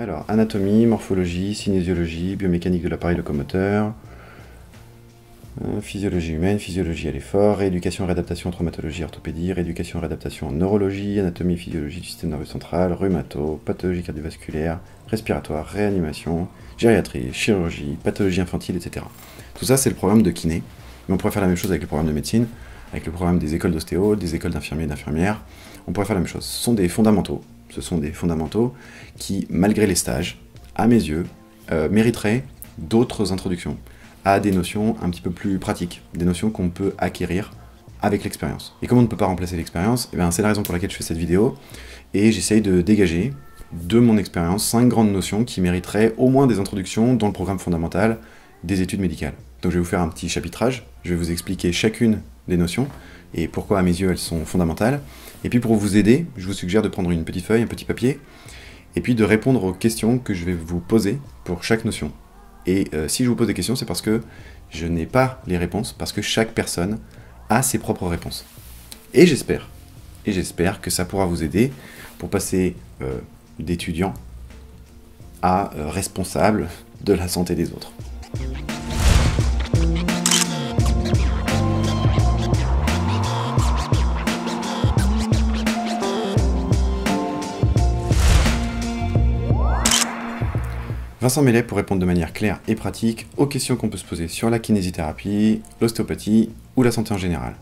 Alors, anatomie, morphologie, cinésiologie, biomécanique de l'appareil locomoteur, physiologie humaine, physiologie à l'effort, rééducation et réadaptation en traumatologie, orthopédie, rééducation et réadaptation en neurologie, anatomie et physiologie du système nerveux central, rhumato, pathologie cardiovasculaire, respiratoire, réanimation, gériatrie, chirurgie, pathologie infantile, etc. Tout ça, c'est le programme de kiné, mais on pourrait faire la même chose avec le programme de médecine, avec le programme des écoles d'ostéo, des écoles d'infirmiers et d'infirmières. On pourrait faire la même chose. Ce sont des fondamentaux qui, malgré les stages, à mes yeux, mériteraient d'autres introductions à des notions un petit peu plus pratiques, des notions qu'on peut acquérir avec l'expérience. Et comme on ne peut pas remplacer l'expérience, c'est la raison pour laquelle je fais cette vidéo, et j'essaye de dégager de mon expérience 5 grandes notions qui mériteraient au moins des introductions dans le programme fondamental des études médicales. Donc je vais vous faire un petit chapitrage, je vais vous expliquer chacune des notions, et pourquoi à mes yeux elles sont fondamentales. Et puis pour vous aider, je vous suggère de prendre une petite feuille, un petit papier, et puis de répondre aux questions que je vais vous poser pour chaque notion. Et si je vous pose des questions, c'est parce que je n'ai pas les réponses, parce que chaque personne a ses propres réponses. Et j'espère que ça pourra vous aider pour passer d'étudiant à responsable de la santé des autres. Vincent Mellet pour répondre de manière claire et pratique aux questions qu'on peut se poser sur la kinésithérapie, l'ostéopathie ou la santé en général.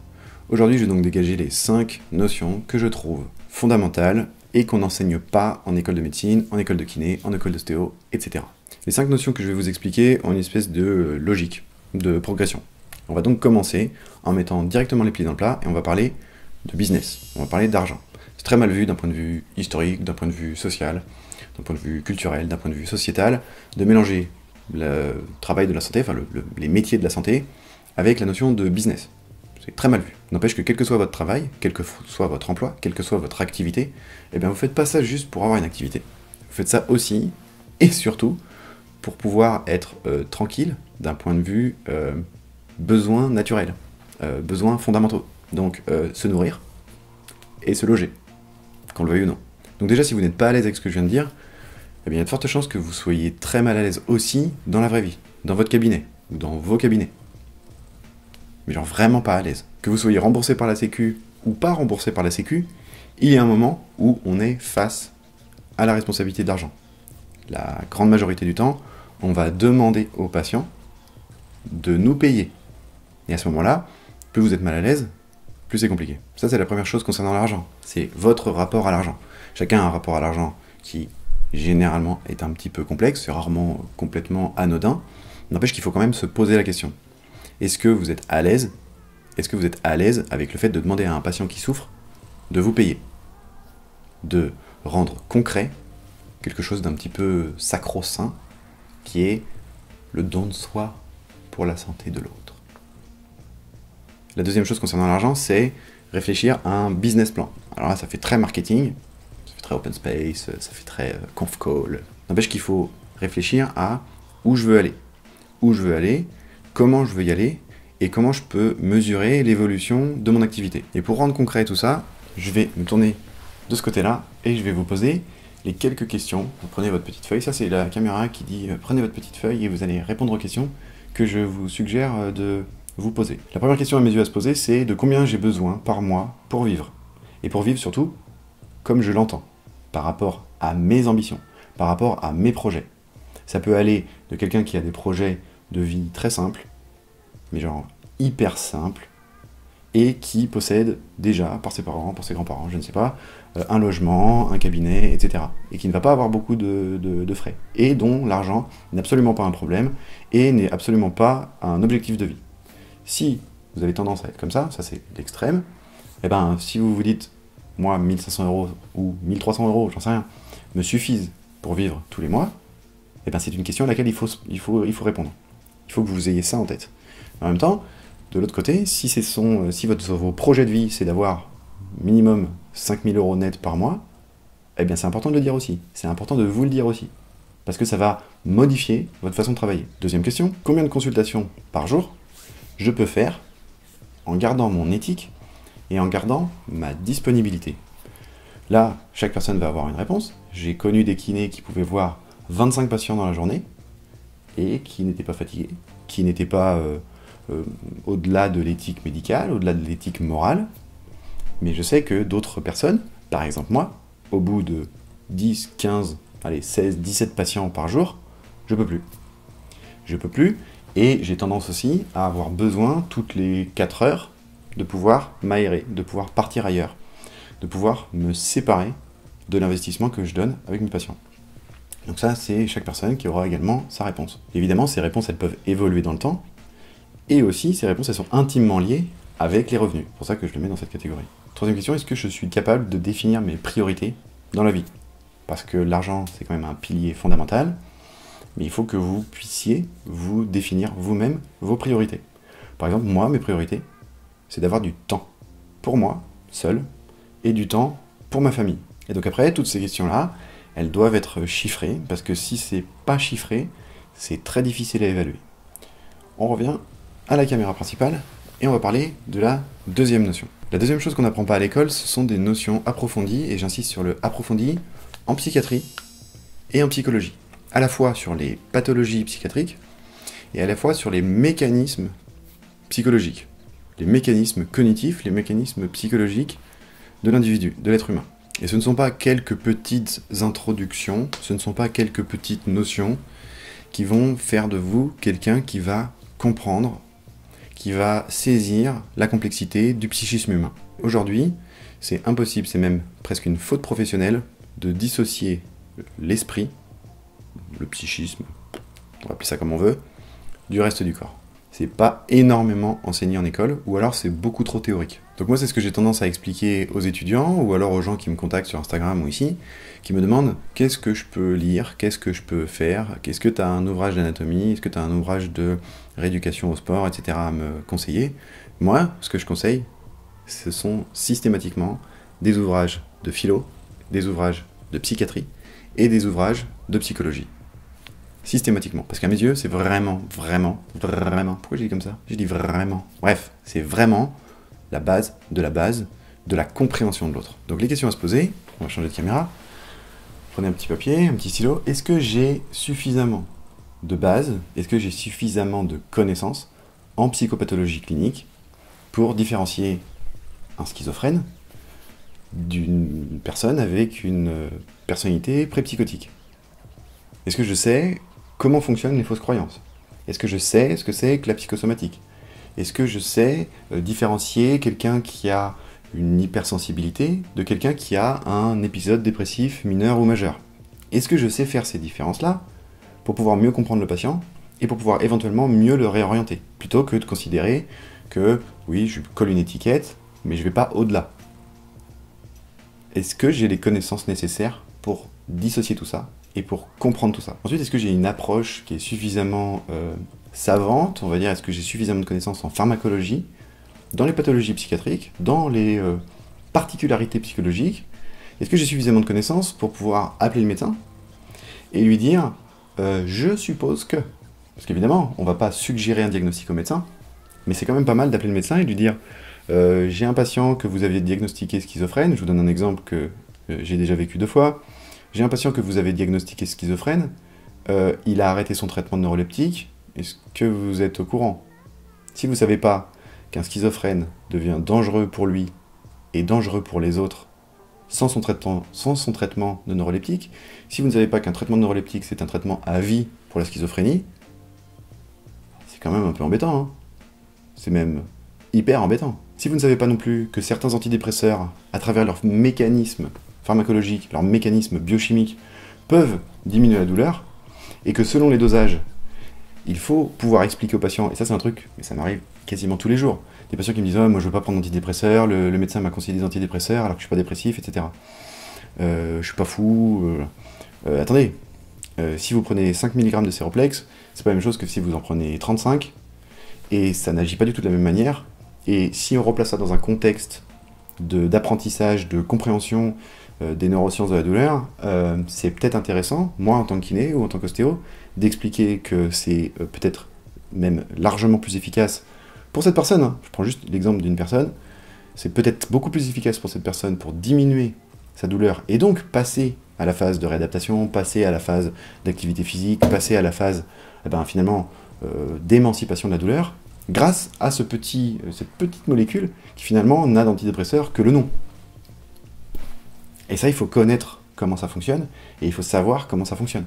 Aujourd'hui, je vais donc dégager les 5 notions que je trouve fondamentales et qu'on n'enseigne pas en école de médecine, en école de kiné, en école d'ostéo, etc. Les 5 notions que je vais vous expliquer ont une espèce de logique, de progression. On va donc commencer en mettant directement les pieds dans le plat et on va parler de business, on va parler d'argent. C'est très mal vu d'un point de vue historique, d'un point de vue social, d'un point de vue culturel, d'un point de vue sociétal, de mélanger le travail de la santé, enfin les métiers de la santé, avec la notion de business. C'est très mal vu. N'empêche que quel que soit votre travail, quel que soit votre emploi, quelle que soit votre activité, vous ne faites pas ça juste pour avoir une activité. Vous faites ça aussi, et surtout, pour pouvoir être tranquille d'un point de vue besoins naturels, besoins fondamentaux. Donc se nourrir et se loger, qu'on le veuille ou non. Donc déjà, si vous n'êtes pas à l'aise avec ce que je viens de dire, il y a de fortes chances que vous soyez très mal à l'aise aussi dans la vraie vie, dans votre cabinet, ou dans vos cabinets. Mais genre vraiment pas à l'aise. Que vous soyez remboursé par la Sécu ou pas remboursé par la Sécu, il y a un moment où on est face à la responsabilité de l'argent. La grande majorité du temps, on va demander aux patients de nous payer. Et à ce moment-là, plus vous êtes mal à l'aise, plus c'est compliqué. Ça, c'est la première chose concernant l'argent. C'est votre rapport à l'argent. Chacun a un rapport à l'argent qui, généralement, est un petit peu complexe, c'est rarement complètement anodin. N'empêche qu'il faut quand même se poser la question. Est-ce que vous êtes à l'aise? Est-ce que vous êtes à l'aise avec le fait de demander à un patient qui souffre de vous payer? De rendre concret quelque chose d'un petit peu sacro-saint, qui est le don de soi pour la santé de l'autre. La deuxième chose concernant l'argent, c'est réfléchir à un business plan. Alors là, ça fait très marketing, ça fait très open space, ça fait très conf call. N'empêche qu'il faut réfléchir à où je veux aller, comment je veux y aller, et comment je peux mesurer l'évolution de mon activité. Et pour rendre concret tout ça, je vais me tourner de ce côté-là, et je vais vous poser les quelques questions. Vous prenez votre petite feuille, ça c'est la caméra qui dit prenez votre petite feuille et vous allez répondre aux questions que je vous suggère de vous poser. La première question à mes yeux à se poser, c'est de combien j'ai besoin par mois pour vivre. Et pour vivre surtout, comme je l'entends, par rapport à mes ambitions, par rapport à mes projets. Ça peut aller de quelqu'un qui a des projets de vie très simples, mais genre hyper simples, et qui possède déjà, par ses parents, par ses grands-parents, je ne sais pas, un logement, un cabinet, etc. Et qui ne va pas avoir beaucoup de frais. Et dont l'argent n'est absolument pas un problème, et n'est absolument pas un objectif de vie. Si vous avez tendance à être comme ça c'est l'extrême, si vous vous dites, moi 1500 € ou 1300 €, j'en sais rien, me suffisent pour vivre tous les mois, c'est une question à laquelle il faut répondre. Il faut que vous ayez ça en tête. En même temps, de l'autre côté, si vos projets de vie, c'est d'avoir minimum 5000 € net par mois, c'est important de le dire aussi. C'est important de vous le dire aussi. Parce que ça va modifier votre façon de travailler. Deuxième question, combien de consultations par jour je peux faire en gardant mon éthique et en gardant ma disponibilité? Là, chaque personne va avoir une réponse. J'ai connu des kinés qui pouvaient voir 25 patients dans la journée et qui n'étaient pas fatigués, qui n'étaient pas au-delà de l'éthique médicale, au-delà de l'éthique morale. Mais je sais que d'autres personnes, par exemple moi, au bout de 10, 15, allez, 16, 17 patients par jour, je peux plus. Je peux plus, et j'ai tendance aussi à avoir besoin, toutes les 4 heures, de pouvoir m'aérer, de pouvoir partir ailleurs, de pouvoir me séparer de l'investissement que je donne avec mes patients. Donc ça, c'est chaque personne qui aura également sa réponse. Évidemment, ces réponses, elles peuvent évoluer dans le temps, et aussi, ces réponses, elles sont intimement liées avec les revenus. C'est pour ça que je le mets dans cette catégorie. Troisième question, est-ce que je suis capable de définir mes priorités dans la vie? Parce que l'argent, c'est quand même un pilier fondamental, mais il faut que vous puissiez vous définir vous-même vos priorités. Par exemple, moi, mes priorités, c'est d'avoir du temps pour moi, seul, et du temps pour ma famille. Et donc après, toutes ces questions-là, elles doivent être chiffrées, parce que si c'est pas chiffré, c'est très difficile à évaluer. On revient à la caméra principale, et on va parler de la deuxième notion. La deuxième chose qu'on n'apprend pas à l'école, ce sont des notions approfondies, et j'insiste sur le approfondi, en psychiatrie et en psychologie. À la fois sur les pathologies psychiatriques, et à la fois sur les mécanismes psychologiques, les mécanismes cognitifs, les mécanismes psychologiques de l'individu, de l'être humain. Et ce ne sont pas quelques petites introductions, ce ne sont pas quelques petites notions qui vont faire de vous quelqu'un qui va comprendre, qui va saisir la complexité du psychisme humain. Aujourd'hui, c'est impossible, c'est même presque une faute professionnelle de dissocier l'esprit, le psychisme, on va appeler ça comme on veut, du reste du corps. C'est pas énormément enseigné en école, ou alors c'est beaucoup trop théorique. Donc moi c'est ce que j'ai tendance à expliquer aux étudiants, ou alors aux gens qui me contactent sur Instagram ou ici, qui me demandent qu'est-ce que je peux lire, qu'est-ce que je peux faire, qu'est-ce que tu as un ouvrage d'anatomie, est-ce que tu as un ouvrage de rééducation au sport, etc. à me conseiller. Moi, ce que je conseille, ce sont systématiquement des ouvrages de philo, des ouvrages de psychiatrie et des ouvrages de psychologie. Systématiquement. Parce qu'à mes yeux, c'est vraiment, pourquoi j'ai dit comme ça? J'ai dit vraiment. Bref, c'est vraiment la base de la compréhension de l'autre. Donc les questions à se poser, on va changer de caméra. Prenez un petit papier, un petit stylo. Est-ce que j'ai suffisamment de base, est-ce que j'ai suffisamment de connaissances en psychopathologie clinique pour différencier un schizophrène d'une personne avec une personnalité pré-psychotique? Est-ce que je sais comment fonctionnent les fausses croyances? Est-ce que je sais ce que c'est que la psychosomatique? Est-ce que je sais différencier quelqu'un qui a une hypersensibilité de quelqu'un qui a un épisode dépressif mineur ou majeur? Est-ce que je sais faire ces différences-là pour pouvoir mieux comprendre le patient et pour pouvoir éventuellement mieux le réorienter, plutôt que de considérer que, oui, je colle une étiquette, mais je ne vais pas au-delà? Est-ce que j'ai les connaissances nécessaires pour dissocier tout ça et pour comprendre tout ça? Ensuite, est-ce que j'ai une approche qui est suffisamment savante, on va dire, est-ce que j'ai suffisamment de connaissances en pharmacologie, dans les pathologies psychiatriques, dans les particularités psychologiques? Est-ce que j'ai suffisamment de connaissances pour pouvoir appeler le médecin et lui dire je suppose que... Parce qu'évidemment, on ne va pas suggérer un diagnostic au médecin, mais c'est quand même pas mal d'appeler le médecin et de lui dire j'ai un patient que vous avez diagnostiqué schizophrène, je vous donne un exemple que j'ai déjà vécu 2 fois. J'ai un patient que vous avez diagnostiqué schizophrène, il a arrêté son traitement de neuroleptique, est-ce que vous êtes au courant? Si vous ne savez pas qu'un schizophrène devient dangereux pour lui et dangereux pour les autres sans son traitement de neuroleptique, si vous ne savez pas qu'un traitement de neuroleptique c'est un traitement à vie pour la schizophrénie, c'est quand même un peu embêtant, hein. C'est même hyper embêtant. Si vous ne savez pas non plus que certains antidépresseurs, à travers leur mécanisme pharmacologique, leur mécanisme biochimique, peuvent diminuer la douleur, et que selon les dosages, il faut pouvoir expliquer aux patients, et ça c'est un truc, mais ça m'arrive quasiment tous les jours, des patients qui me disent oh, moi je veux pas prendre d'antidépresseurs, le médecin m'a conseillé des antidépresseurs alors que je suis pas dépressif, etc. Je suis pas fou. Attendez, si vous prenez 5 mg de Séroplex, c'est pas la même chose que si vous en prenez 35, et ça n'agit pas du tout de la même manière. Et si on replace ça dans un contexte d'apprentissage, de compréhension des neurosciences de la douleur, c'est peut-être intéressant, moi en tant que kiné ou en tant qu'ostéo, d'expliquer que c'est peut-être même largement plus efficace pour cette personne, hein. Je prends juste l'exemple d'une personne, c'est peut-être beaucoup plus efficace pour cette personne pour diminuer sa douleur et donc passer à la phase de réadaptation, passer à la phase d'activité physique, passer à la phase, finalement, d'émancipation de la douleur, grâce à cette petite molécule qui finalement n'a d'antidépresseur que le nom. Et ça, il faut connaître comment ça fonctionne, et il faut savoir comment ça fonctionne.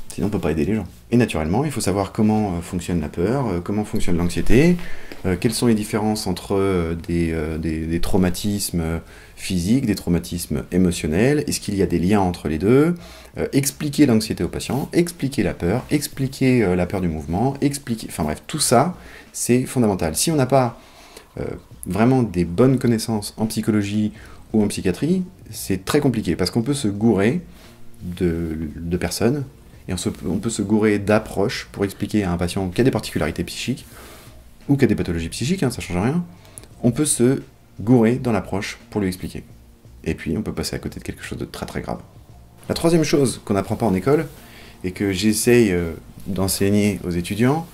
Sinon, on ne peut pas aider les gens. Et naturellement, il faut savoir comment fonctionne la peur, comment fonctionne l'anxiété, quelles sont les différences entre des traumatismes physiques, des traumatismes émotionnels, est-ce qu'il y a des liens entre les deux, expliquer l'anxiété au patient, expliquer la peur du mouvement, enfin bref, tout ça, c'est fondamental. Si on n'a pas vraiment des bonnes connaissances en psychologie ou en psychiatrie, c'est très compliqué, parce qu'on peut se gourer de personnes, et on peut se gourer d'approches pour expliquer à un patient qui a des particularités psychiques, ou qui a des pathologies psychiques, ça change rien, on peut se gourer dans l'approche pour lui expliquer. Et puis on peut passer à côté de quelque chose de très très grave. La troisième chose qu'on n'apprend pas en école, et que j'essaye d'enseigner aux étudiants,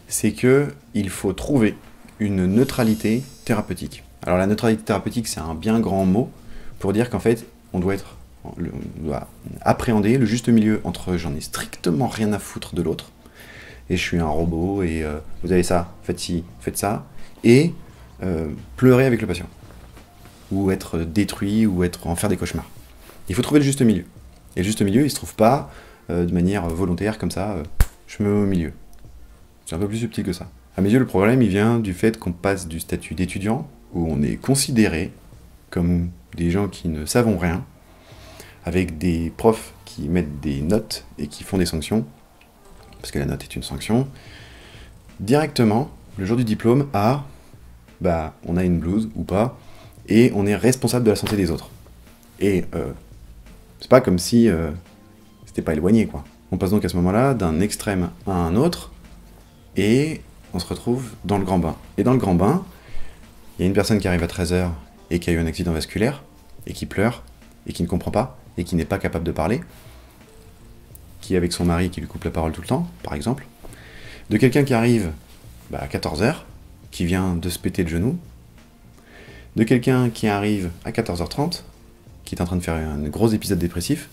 c'est qu'il faut trouver une neutralité thérapeutique. Alors la neutralité thérapeutique, c'est un bien grand mot pour dire qu'en fait, on doit appréhender le juste milieu entre j'en ai strictement rien à foutre de l'autre, et je suis un robot, et vous avez ça, faites ci, faites ça, et pleurer avec le patient, ou être détruit, ou en faire des cauchemars. Il faut trouver le juste milieu. Et le juste milieu, il ne se trouve pas de manière volontaire, comme ça, je me mets au milieu. C'est un peu plus subtil que ça. À mes yeux, le problème, il vient du fait qu'on passe du statut d'étudiant, où on est considéré comme des gens qui ne savent rien, avec des profs qui mettent des notes et qui font des sanctions, parce que la note est une sanction, directement, le jour du diplôme, on a une blouse ou pas, et on est responsable de la santé des autres. Et c'est pas comme si c'était pas éloigné, quoi. On passe donc à ce moment-là d'un extrême à un autre, et on se retrouve dans le grand bain. Et dans le grand bain, il y a une personne qui arrive à 13h et qui a eu un accident vasculaire, et qui pleure, et qui ne comprend pas, et qui n'est pas capable de parler, qui est avec son mari qui lui coupe la parole tout le temps, par exemple, de quelqu'un qui arrive à 14h, qui vient de se péter le genou, de quelqu'un qui arrive à 14h30, qui est en train de faire un gros épisode dépressif,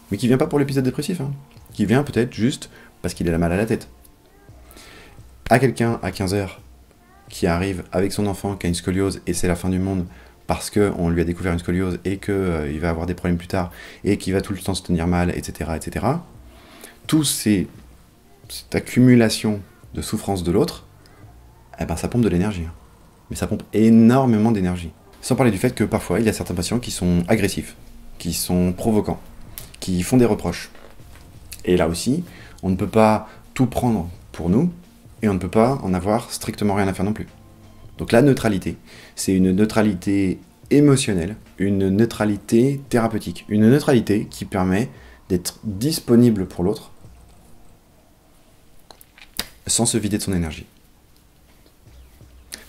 mais qui vient pas pour l'épisode dépressif, qui vient peut-être juste parce qu'il a mal à la tête. À quelqu'un à 15h qui arrive avec son enfant qui a une scoliose et c'est la fin du monde parce qu'on lui a découvert une scoliose et qu'il va avoir des problèmes plus tard et qu'il va tout le temps se tenir mal, etc. etc. Cette accumulation de souffrance de l'autre, ça pompe de l'énergie. Mais ça pompe énormément d'énergie. Sans parler du fait que parfois, il y a certains patients qui sont agressifs, qui sont provocants, qui font des reproches. Et là aussi, on ne peut pas tout prendre pour nous, et on ne peut pas en avoir strictement rien à faire non plus. Donc la neutralité, c'est une neutralité émotionnelle, une neutralité thérapeutique, une neutralité qui permet d'être disponible pour l'autre sans se vider de son énergie.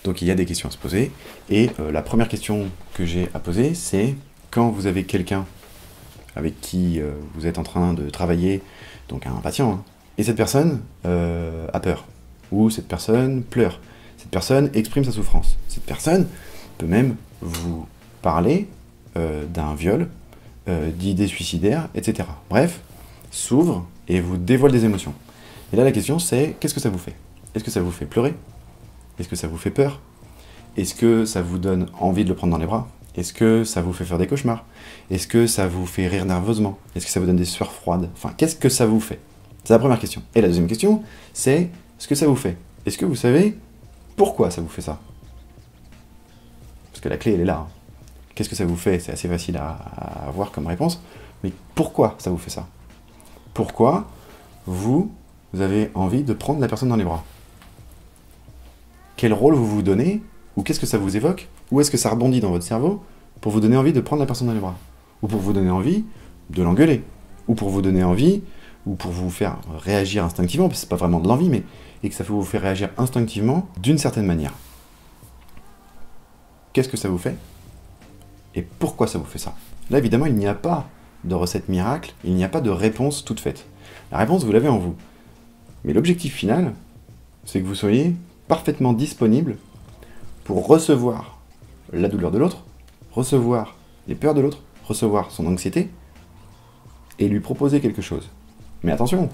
Donc il y a des questions à se poser, et la première question que j'ai à poser, c'est quand vous avez quelqu'un avec qui vous êtes en train de travailler, donc un patient, et cette personne a peur, ou cette personne pleure, cette personne exprime sa souffrance, cette personne peut même vous parler d'un viol, d'idées suicidaires, etc. Bref, s'ouvre et vous dévoile des émotions. Et là la question c'est, qu'est-ce que ça vous fait? Est-ce que ça vous fait pleurer? Est-ce que ça vous fait peur? Est-ce que ça vous donne envie de le prendre dans les bras? Est-ce que ça vous fait faire des cauchemars? Est-ce que ça vous fait rire nerveusement? Est-ce que ça vous donne des sueurs froides? Enfin, qu'est-ce que ça vous fait? C'est la première question. Et la deuxième question, c'est ce que ça vous fait. Est-ce que vous savez pourquoi ça vous fait ça? Parce que la clé, elle est là. Qu'est-ce que ça vous fait? C'est assez facile à avoir comme réponse. Mais pourquoi ça vous fait ça? Pourquoi vous avez envie de prendre la personne dans les bras? Quel rôle vous vous donnez? Ou qu'est-ce que ça vous évoque? Ou est-ce que ça rebondit dans votre cerveau pour vous donner envie de prendre la personne dans les bras? Ou pour vous donner envie de l'engueuler? Ou pour vous donner envie, ou pour vous faire réagir instinctivement, parce que c'est pas vraiment de l'envie, mais et que ça vous fait réagir instinctivement d'une certaine manière. Qu'est-ce que ça vous fait? Et pourquoi ça vous fait ça? Là, évidemment, il n'y a pas de recette miracle, il n'y a pas de réponse toute faite. La réponse, vous l'avez en vous. Mais l'objectif final, c'est que vous soyez parfaitement disponible pour recevoir la douleur de l'autre, recevoir les peurs de l'autre, recevoir son anxiété et lui proposer quelque chose. Mais attention,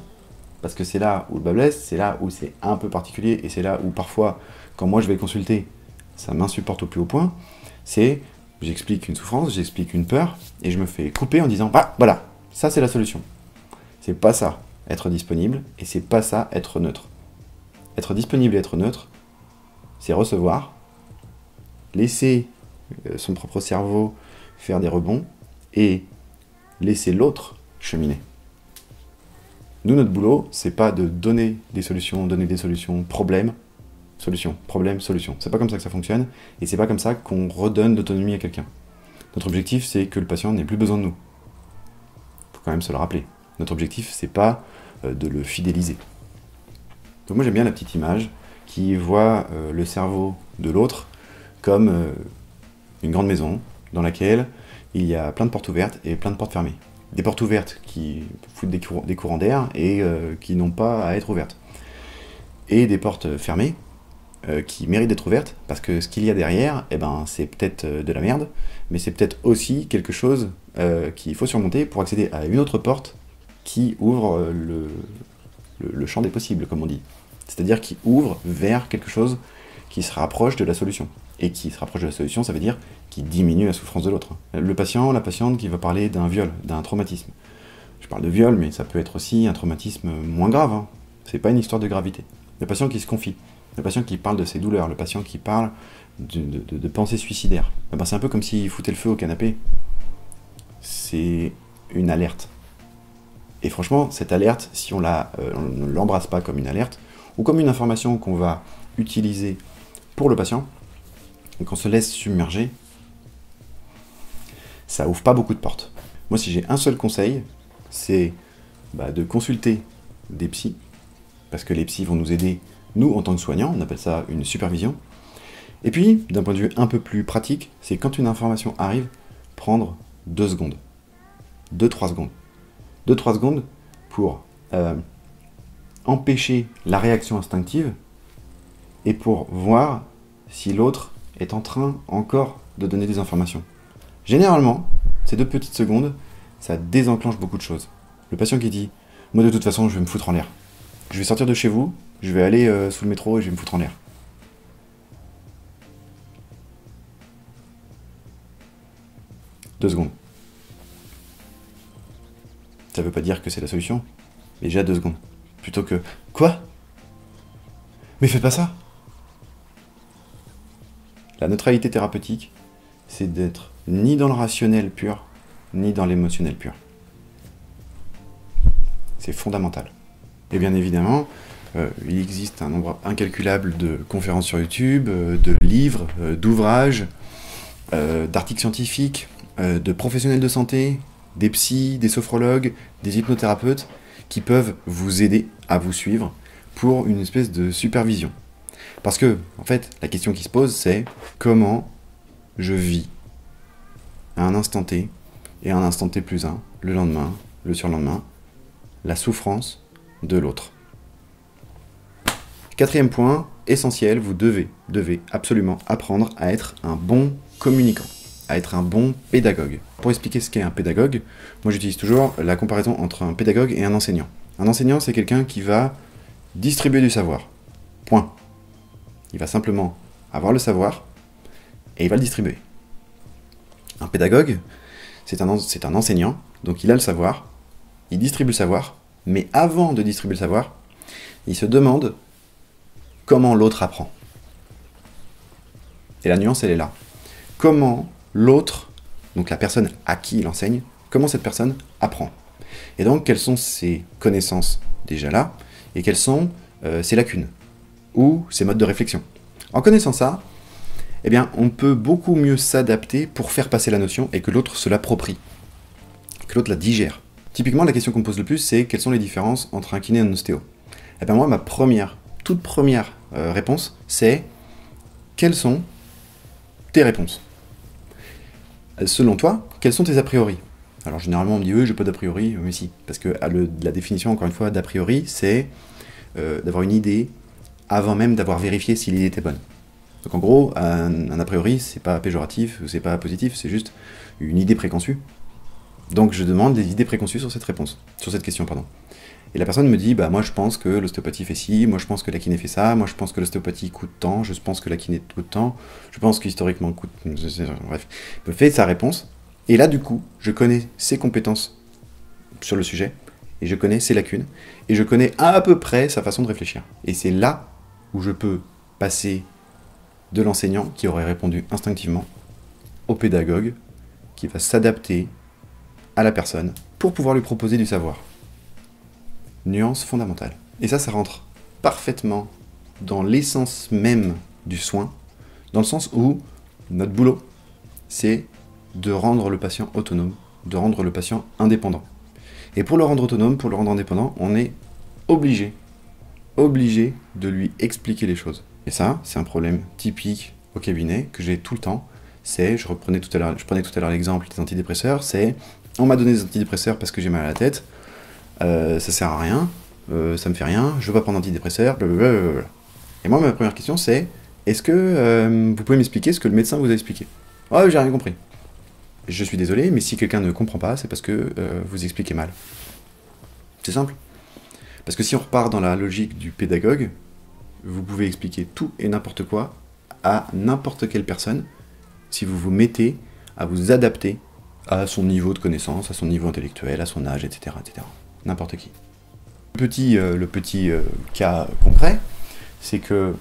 parce que c'est là où le bas blesse, c'est là où c'est un peu particulier, et c'est là où parfois, quand moi je vais consulter, ça m'insupporte au plus haut point, c'est, j'explique une souffrance, j'explique une peur, et je me fais couper en disant, ah, voilà, ça c'est la solution. C'est pas ça, être disponible, et c'est pas ça, être neutre. Être disponible et être neutre, c'est recevoir, laisser son propre cerveau faire des rebonds, et laisser l'autre cheminer. Nous, notre boulot, c'est pas de donner des solutions, problème, solution, problème, solution. C'est pas comme ça que ça fonctionne, et c'est pas comme ça qu'on redonne l'autonomie à quelqu'un. Notre objectif, c'est que le patient n'ait plus besoin de nous. Faut quand même se le rappeler. Notre objectif, c'est pas de le fidéliser. Donc moi, j'aime bien la petite image qui voit le cerveau de l'autre comme une grande maison dans laquelle il y a plein de portes ouvertes et plein de portes fermées. Des portes ouvertes qui foutent des courants d'air et qui n'ont pas à être ouvertes. Et des portes fermées qui méritent d'être ouvertes parce que ce qu'il y a derrière, eh ben, c'est peut-être de la merde, mais c'est peut-être aussi quelque chose qu'il faut surmonter pour accéder à une autre porte qui ouvre le champ des possibles, comme on dit. C'est-à-dire qui ouvre vers quelque chose qui se rapproche de la solution. Et qui se rapproche de la solution, ça veut dire qui diminue la souffrance de l'autre. Le patient, la patiente qui va parler d'un viol, d'un traumatisme. Je parle de viol, mais ça peut être aussi un traumatisme moins grave. Hein. C'est pas une histoire de gravité. Le patient qui se confie, le patient qui parle de ses douleurs, le patient qui parle de pensées suicidaires. Eh ben, c'est un peu comme s'il foutait le feu au canapé. C'est une alerte. Et franchement, cette alerte, si on ne l'embrasse pas comme une alerte, ou comme une information qu'on va utiliser pour le patient, et qu'on se laisse submerger, ça ouvre pas beaucoup de portes. Moi, si j'ai un seul conseil, c'est de consulter des psys, parce que les psys vont nous aider, nous, en tant que soignants, on appelle ça une supervision. Et puis, d'un point de vue un peu plus pratique, c'est quand une information arrive, prendre 2 secondes. 2-3 secondes. 2-3 secondes pour empêcher la réaction instinctive et pour voir si l'autre est en train encore de donner des informations. Généralement, ces 2 petites secondes, ça désenclenche beaucoup de choses. Le patient qui dit « Moi de toute façon, je vais me foutre en l'air. Je vais sortir de chez vous, je vais aller sous le métro et je vais me foutre en l'air. » 2 secondes. Ça veut pas dire que c'est la solution, mais déjà 2 secondes. Plutôt que « Quoi ? Mais faites pas ça !» La neutralité thérapeutique, c'est d'être ni dans le rationnel pur, ni dans l'émotionnel pur. C'est fondamental. Et bien évidemment, il existe un nombre incalculable de conférences sur YouTube, de livres, d'ouvrages, d'articles scientifiques, de professionnels de santé, des psys, des sophrologues, des hypnothérapeutes qui peuvent vous aider à vous suivre pour une espèce de supervision. Parce que, en fait, la question qui se pose, c'est comment je vis à un instant T, et à un instant T plus 1, le lendemain, le surlendemain, la souffrance de l'autre. 4e point, essentiel, vous devez absolument apprendre à être un bon communicant, à être un bon pédagogue. Pour expliquer ce qu'est un pédagogue, moi j'utilise toujours la comparaison entre un pédagogue et un enseignant. Un enseignant, c'est quelqu'un qui va distribuer du savoir. Point. Il va simplement avoir le savoir et il va le distribuer. Un pédagogue, c'est un enseignant, donc il a le savoir, il distribue le savoir, mais avant de distribuer le savoir, il se demande comment l'autre apprend. Et la nuance, elle est là. Comment l'autre, donc la personne à qui il enseigne, comment cette personne apprend. Et donc, quelles sont ses connaissances déjà là, et quelles sont ses lacunes, ou ses modes de réflexion. En connaissant ça, eh bien, on peut beaucoup mieux s'adapter pour faire passer la notion et que l'autre se l'approprie, que l'autre la digère. Typiquement, la question qu'on me pose le plus, c'est quelles sont les différences entre un kiné et un ostéo. Eh bien moi, ma toute première réponse, c'est quelles sont tes réponses. Selon toi, quels sont tes a priori? Alors généralement, on me dit, oui, j'ai pas d'a priori, mais si. Parce que la définition, encore une fois, d'a priori, c'est d'avoir une idée avant même d'avoir vérifié si l'idée était bonne. Donc en gros, un a priori, c'est pas péjoratif, c'est pas positif, c'est juste une idée préconçue. Donc je demande des idées préconçues sur cette réponse, sur cette question, pardon. Et la personne me dit, bah moi je pense que l'ostéopathie fait ci, moi je pense que la kiné fait ça, moi je pense que l'ostéopathie coûte tant, je pense que la kiné coûte tant, je pense qu'historiquement coûte... Bref, il me fait sa réponse, et là du coup, je connais ses compétences sur le sujet, et je connais ses lacunes, et je connais à peu près sa façon de réfléchir. Et c'est là où je peux passer de l'enseignant qui aurait répondu instinctivement au pédagogue qui va s'adapter à la personne pour pouvoir lui proposer du savoir. Nuance fondamentale. Et ça rentre parfaitement dans l'essence même du soin, dans le sens où notre boulot, c'est de rendre le patient autonome, de rendre le patient indépendant. Et pour le rendre autonome, pour le rendre indépendant, on est obligé de lui expliquer les choses. Et ça, c'est un problème typique au cabinet que j'ai tout le temps. Je prenais tout à l'heure l'exemple des antidépresseurs, c'est on m'a donné des antidépresseurs parce que j'ai mal à la tête, ça sert à rien, ça me fait rien, je veux pas prendre d'antidépresseurs, blablabla. Et moi, ma première question, c'est est-ce que vous pouvez m'expliquer ce que le médecin vous a expliqué? Oh, j'ai rien compris. Je suis désolé, mais si quelqu'un ne comprend pas, c'est parce que vous expliquez mal. C'est simple. Parce que si on repart dans la logique du pédagogue, vous pouvez expliquer tout et n'importe quoi à n'importe quelle personne si vous vous mettez à vous adapter à son niveau de connaissance, à son niveau intellectuel, à son âge, etc. etc. N'importe qui. Le petit cas concret, c'est que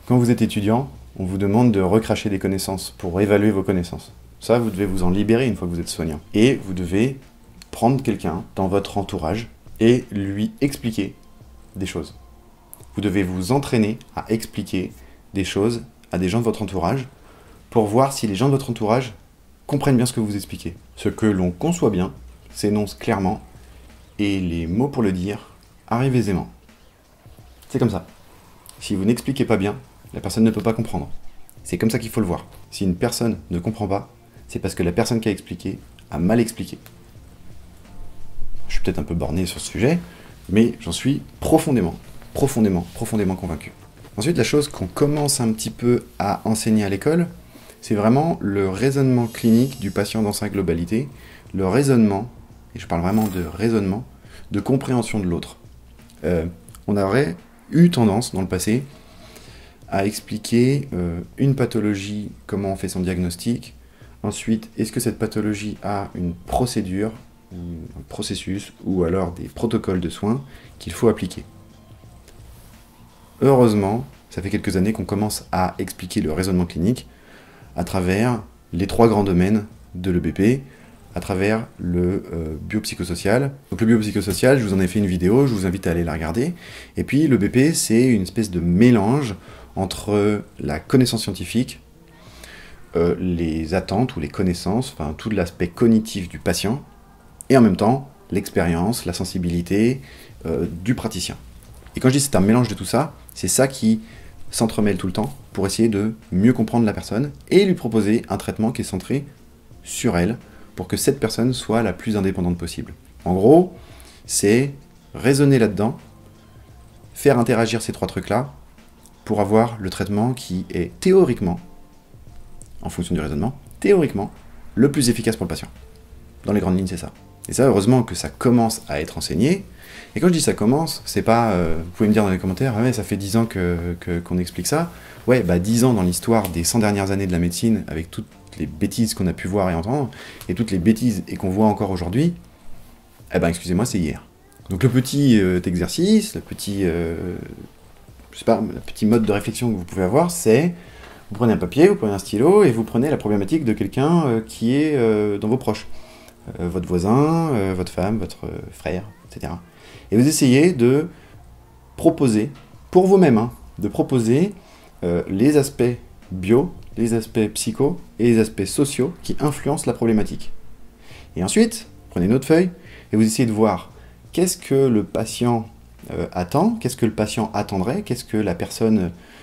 quand vous êtes étudiant, on vous demande de recracher des connaissances pour évaluer vos connaissances. Ça, vous devez vous en libérer une fois que vous êtes soignant. Et vous devez prendre quelqu'un dans votre entourage et lui expliquer des choses. Vous devez vous entraîner à expliquer des choses à des gens de votre entourage pour voir si les gens de votre entourage comprennent bien ce que vous expliquez. Ce que l'on conçoit bien s'énonce clairement et les mots pour le dire arrivent aisément. C'est comme ça. Si vous n'expliquez pas bien, la personne ne peut pas comprendre. C'est comme ça qu'il faut le voir. Si une personne ne comprend pas, c'est parce que la personne qui a expliqué a mal expliqué. Je suis peut-être un peu borné sur ce sujet, mais j'en suis profondément convaincu. Ensuite, la chose qu'on commence un petit peu à enseigner à l'école, c'est vraiment le raisonnement clinique du patient dans sa globalité, le raisonnement, et je parle vraiment de raisonnement, de compréhension de l'autre. On aurait eu tendance dans le passé à expliquer une pathologie, comment on fait son diagnostic, ensuite, est-ce que cette pathologie a une procédure, un processus, ou alors des protocoles de soins qu'il faut appliquer. Heureusement, ça fait quelques années qu'on commence à expliquer le raisonnement clinique à travers les 3 grands domaines de l'EBP, à travers le biopsychosocial. Donc le biopsychosocial, je vous en ai fait une vidéo, je vous invite à aller la regarder. Et puis le BP, c'est une espèce de mélange entre la connaissance scientifique, les attentes ou les connaissances, enfin tout l'aspect cognitif du patient, et en même temps l'expérience, la sensibilité du praticien. Et quand je dis c'est un mélange de tout ça, c'est ça qui s'entremêle tout le temps pour essayer de mieux comprendre la personne et lui proposer un traitement qui est centré sur elle pour que cette personne soit la plus indépendante possible. En gros, c'est raisonner là-dedans, faire interagir ces 3 trucs-là pour avoir le traitement qui est théoriquement, en fonction du raisonnement, théoriquement, le plus efficace pour le patient. Dans les grandes lignes, c'est ça. Et ça, heureusement que ça commence à être enseigné. Et quand je dis ça commence, c'est pas... vous pouvez me dire dans les commentaires, ah ouais, ça fait 10 ans qu'on explique ça. Ouais, bah 10 ans dans l'histoire des 100 dernières années de la médecine, avec toutes les bêtises qu'on a pu voir et entendre, et toutes les bêtises et qu'on voit encore aujourd'hui, eh ben excusez-moi, c'est hier. Donc le petit exercice, le petit mode de réflexion que vous pouvez avoir, c'est... Vous prenez un papier, vous prenez un stylo, et vous prenez la problématique de quelqu'un qui est dans vos proches. Votre voisin, votre femme, votre frère, etc. Et vous essayez de proposer, pour vous-même, de proposer les aspects bio, les aspects psycho et les aspects sociaux qui influencent la problématique. Et ensuite, prenez une autre feuille et vous essayez de voir qu'est-ce que le patient attend, qu'est-ce que le patient attendrait,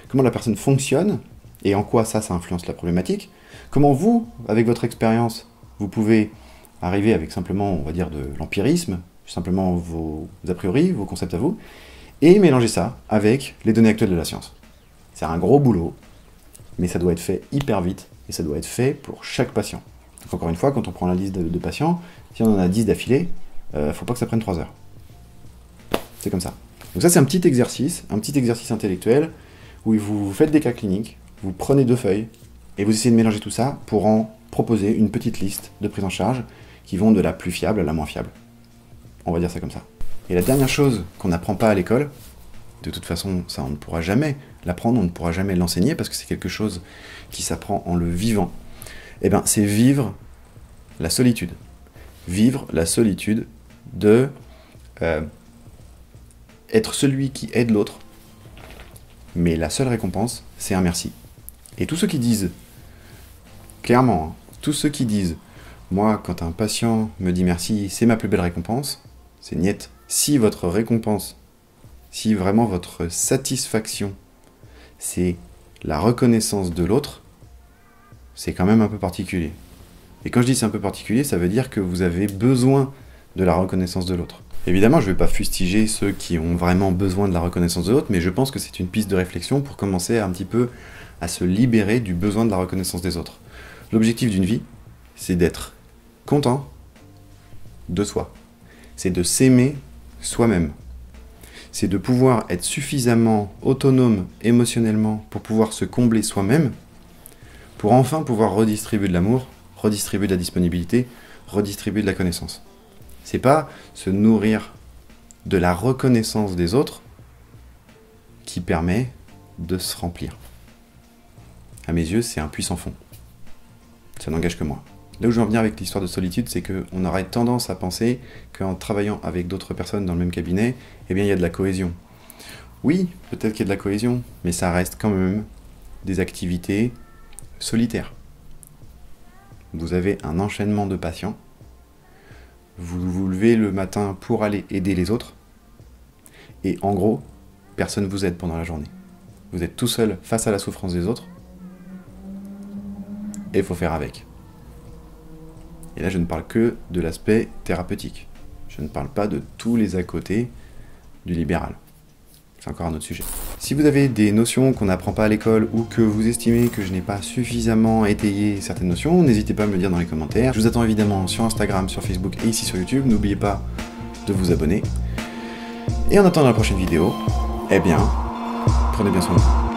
comment la personne fonctionne et en quoi ça influence la problématique, comment vous, avec votre expérience, vous pouvez arriver avec simplement, on va dire, de l'empirisme, simplement vos a priori, vos concepts à vous, et mélanger ça avec les données actuelles de la science. C'est un gros boulot, mais ça doit être fait hyper vite, et ça doit être fait pour chaque patient. Donc encore une fois, quand on prend la liste de patients, si on en a 10 d'affilée, faut pas que ça prenne 3 heures. C'est comme ça. Donc ça, c'est un petit exercice intellectuel, où vous faites des cas cliniques, vous prenez 2 feuilles, et vous essayez de mélanger tout ça pour en proposer une petite liste de prise en charge qui vont de la plus fiable à la moins fiable. On va dire ça comme ça. Et la dernière chose qu'on n'apprend pas à l'école, de toute façon, ça on ne pourra jamais l'apprendre, on ne pourra jamais l'enseigner, parce que c'est quelque chose qui s'apprend en le vivant, eh ben, c'est vivre la solitude. Vivre la solitude de être celui qui aide l'autre, mais la seule récompense, c'est un merci. Et tous ceux qui disent, clairement, tous ceux qui disent, moi, quand un patient me dit merci, c'est ma plus belle récompense, c'est niet. Si votre récompense, si vraiment votre satisfaction, c'est la reconnaissance de l'autre, c'est quand même un peu particulier. Et quand je dis c'est un peu particulier, ça veut dire que vous avez besoin de la reconnaissance de l'autre. Évidemment, je ne vais pas fustiger ceux qui ont vraiment besoin de la reconnaissance de l'autre, mais je pense que c'est une piste de réflexion pour commencer un petit peu à se libérer du besoin de la reconnaissance des autres. L'objectif d'une vie, c'est d'être content de soi. C'est de s'aimer soi-même. C'est de pouvoir être suffisamment autonome émotionnellement pour pouvoir se combler soi-même, pour enfin pouvoir redistribuer de l'amour, redistribuer de la disponibilité, redistribuer de la connaissance. C'est pas se nourrir de la reconnaissance des autres qui permet de se remplir. À mes yeux, c'est un puits sans fond. Ça n'engage que moi. Là où je veux en venir avec l'histoire de solitude, c'est qu'on aurait tendance à penser qu'en travaillant avec d'autres personnes dans le même cabinet, eh bien, il y a de la cohésion. Oui, peut-être qu'il y a de la cohésion, mais ça reste quand même des activités solitaires. Vous avez un enchaînement de patients, vous vous levez le matin pour aller aider les autres, et en gros, personne ne vous aide pendant la journée. Vous êtes tout seul face à la souffrance des autres, et il faut faire avec. Et là, je ne parle que de l'aspect thérapeutique. Je ne parle pas de tous les à côté du libéral. C'est encore un autre sujet. Si vous avez des notions qu'on n'apprend pas à l'école ou que vous estimez que je n'ai pas suffisamment étayé certaines notions, n'hésitez pas à me le dire dans les commentaires. Je vous attends évidemment sur Instagram, sur Facebook et ici sur YouTube. N'oubliez pas de vous abonner. Et en attendant la prochaine vidéo, eh bien, prenez bien soin de vous.